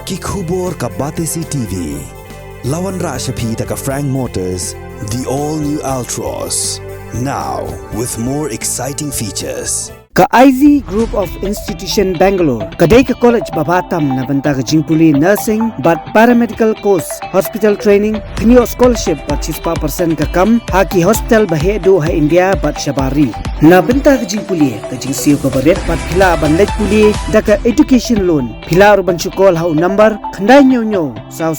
Kikubor ka Batesi TV. Lawan Rashapi taka Frank Motors, the all-new Altros. Now with more exciting features. Ka IZ Group of Institution Bangalore, kadai ka college babatam na banta ka jingpuli nursing but paramedical course, hospital training, pinyo scholarship but 6% ka kam, haki hospital bahedo ha India but shabari. Na banta ka jingpuli ka jingsiyo ka baret but pila banlet puli da ka education loan. Pila ruban syukol hau number kandai nyo saw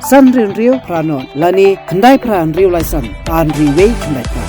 san rio pranon lani kandai pran rio laisan an riway kandai pra.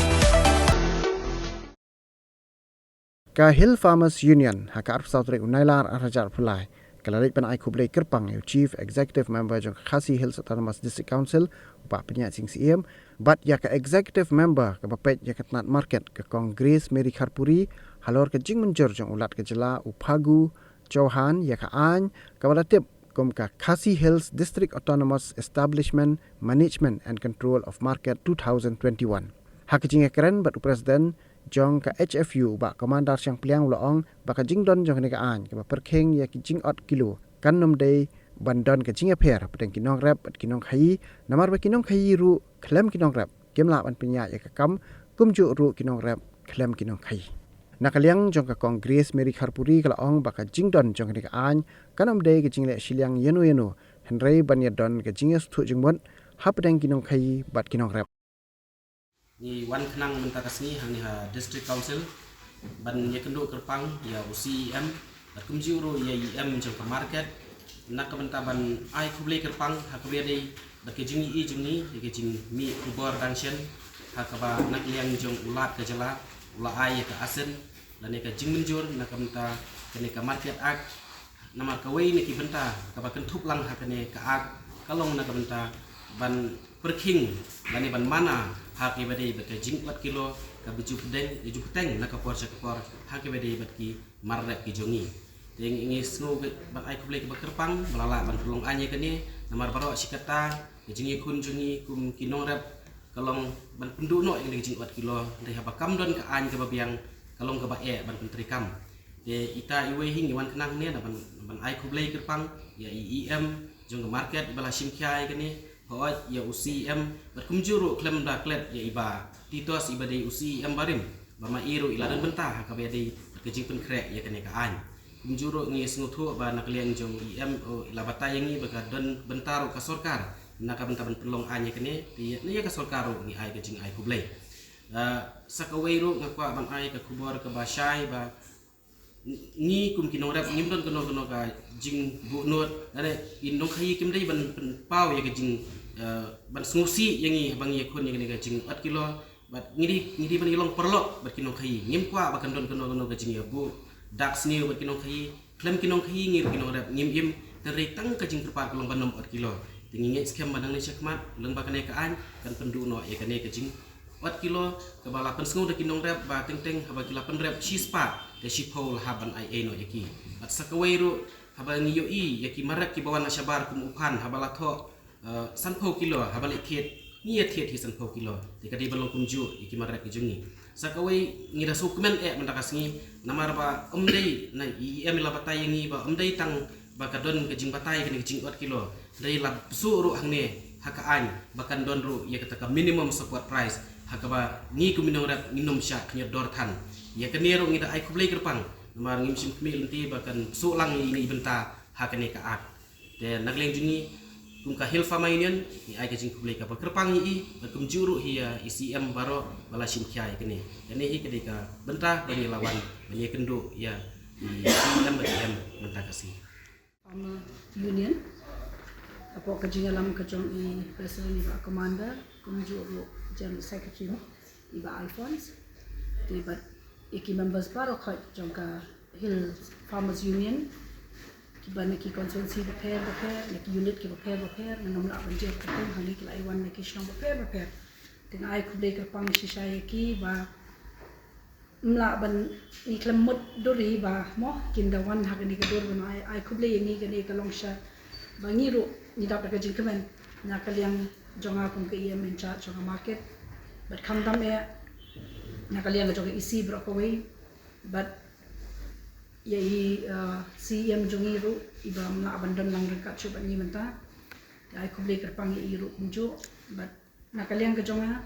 Ka Hill Farmers Union haka arp South Rek Unailar Arajar Pulai kalalik pan ai kublai kerpang Chief Executive Member jong Khasi Hills Autonomous District Council upa penyat sing CM bat ya ka Executive Member ka bapet ya ka Tanat Market ka Kongres Meri Kharpuri halor ka jing menjur jong ulat ka jela upagu Chauhan ya ka an ka balatip kom ka Khasi Hills District Autonomous Establishment Management and Control of Market 2021 haka jing keren bat Presiden jong ka HFU ba komandar siang pliang loong ba ka jingdon jong ka an ka perkheng ya ki jing ot kilo kan nom dei bandon ka jing apher pedeng kinong rap at kinong khai namar ba kinong khai ru klem kinong rap kemla ban pinya ya ka kam kumju ru kinong rap klem kinong khai nakaliang jong ka Kongres Meri Kharpuri ka loong ba ka jingdon jong ka an kan nom dei ka jing le siliang yenu henrei ban ya don ka jing thu jingmon ha pedeng kinong khai bat kinong rap ni wan kenang mentakasni hani ha district council ban ye kendo kerpang ya UCM bat kumjuro ya IM jong ka market nak kementaban ai kublai kerpang ha kublai dei bat ke jingi I jingi ke jing mi ubor dangshen ha ka ba nak liang jong ulat ke jela ula ai ka asen lan ka jing menjur nak kementa kene ka market ak namar ka wei ni ki benta ka ba kentup lang ha kene ka ak kalong nak kementa ban perking lan ban mana haki badai bat jing 4 kilo ka biju pedeng nak kapor haki badai bat ki marrep ki jongi teng ingi snu bat ai kublai ka kerpang melala ban tulung anye kene namar baro sikata jingi kun jongi kum kinong rep kalong ban pendu no yang jing 4 kilo dei haba kam don ka an ka babiang kalong ka bae ban pentri kam de ita iwe hing wan kenang ne ban ai kublai kerpang ya IEM jong market bala simkiai kene hoat ya UCM berkumjuru klem da klet ya iba titos iba dei UCM barim bama iru iladan bentah ka be dei kejing pen krek ya kene ka an kumjuru ngi snuthu ba naklian jong IM ilabata yangi baka don bentaru ka sorkar naka bentaban pelong anya kene ti ya ka sorkaru ngi ai kejing ai kublai sakawairu ngakwa ban ai ka kubor ka basai ba ni kum kinong rap ngimdon kono ka jing bu nut ane indong khai kim dei ban pau ya ka jing ban snusi yangi bang ye kon yang jing 4 kilo bat ngidi ban ilong perlok bat kinong khai ngim kwa bakan don kono ka jing ya bu dak sniu bat kinong khai klem kinong khai ngir kinong rap ngim teri tang ka jing terpat kolong ban 4 kilo tingi skem badang ni syakmat leng bakan ka an kan pendu no ya kane ka jing 4 kilo ke balapan sengu de kinong rap ba teng haba kilapan rap shispa de shipol haban ai eno yaki at sakawairu haba ngiyo I yaki marak ki bawan asyabar kum upan haba latho sanpo kilo haba liket niya tiet hi sanpo kilo de kadi balong kumju yaki marak ki jungi sakawai ngira sukmen mendakasngi namar ba omdei na IEM labatai yangi ba omdei tang ba kadon ke jing batai kini jing 4 kilo dei lab suru hangne hakaan bakan don ru ya kata minimum support price hakaba ngi kuminong rap nginom syak nya dorthan ya kenero ngida ai kublai kerpang namar ngim sim kmi lenti bakan sulang ini benta hakane ka ak de nagleng jungi kum ka Hill Farmers Union ni ai kajing kublai ka kerpang I bakum juru hiya ICM baro bala sim kyai kene kene hi kedika benta bani lawan bani kendo ya ICM benta kasih Union apo kajing alam kajong I president iba commander kumjuru general secretary iba Alphonse but iki members baro khat jongka Hill Farmers Union kiba neki constituency repair neki unit ki repair namla banjir kapung hani ki laiwan neki shnong repair teng ai kublai kerpang shisha ki ba mla ban ni klemut dori ba mo kinda wan hakani ka dor ban ai kublai ni kani ka longsha bangiru ni dap ka jingkemen nakaliang jonga kung ke IM in charge jonga market but kamdam nakaliang ka jonga isi bro ko way but yai CM jongiru iba mla abandon lang rekat coba ni menta ai kuble kerpang iru kunjo but nakaliang ke jonga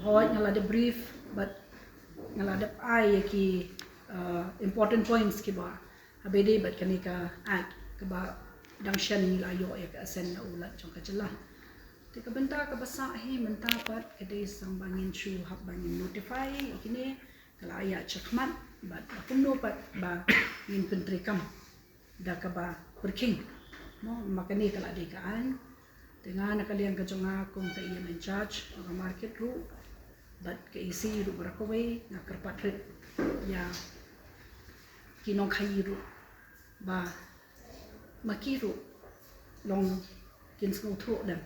hoi ngala de brief but ngala de ai ki important points ki ba habede but kanika act ke ba dangshan ni layo ya ke asen na ulat jong kacela te ka benta ka basa hi menta pat kede sang bangin chu hab bangin notify ikine kala ya chakmat but akumno pat ba in country kam da ka ba working mo makani kala de kaan dengan nakaliang ka jonga kung ka iyan in charge of market ru but ka isi ru barakaway na karpat rit ya kinong khayiru ba makiru long kinsung thu dan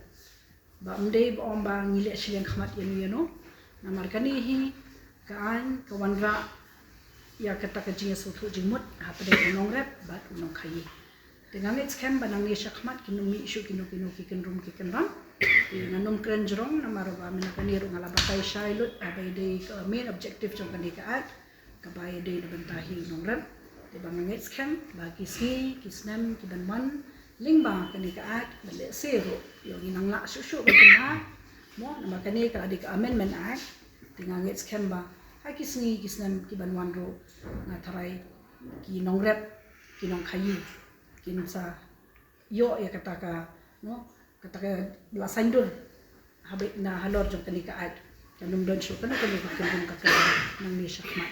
ba umde ba om ba ngile silang khamat yano na markani hi kaan kawanra ya kata kajing suthu jimut hapde nong rep bat nong khayi dengan it scam banang ni syakmat kinumi isu kinu kikenrum kikenram nanum kren jrong na maraba menakani ru ngala batai shailut abai de main objective jong kani ka kabai de bentahi nong rep de bangang it scam bagi si kisnam kibanman lingba kani ka bale seru yo ginang la susu bakena mo na makani ka adik amendment act dengan it scam ba hakisni kisnam kibanwan ro na tharai ki nong rep ki nong khayi kinsa yo ya kataka no kataka lasandul habit na halor jong kani ka kanum don shu kana kani ka nang ni syakmat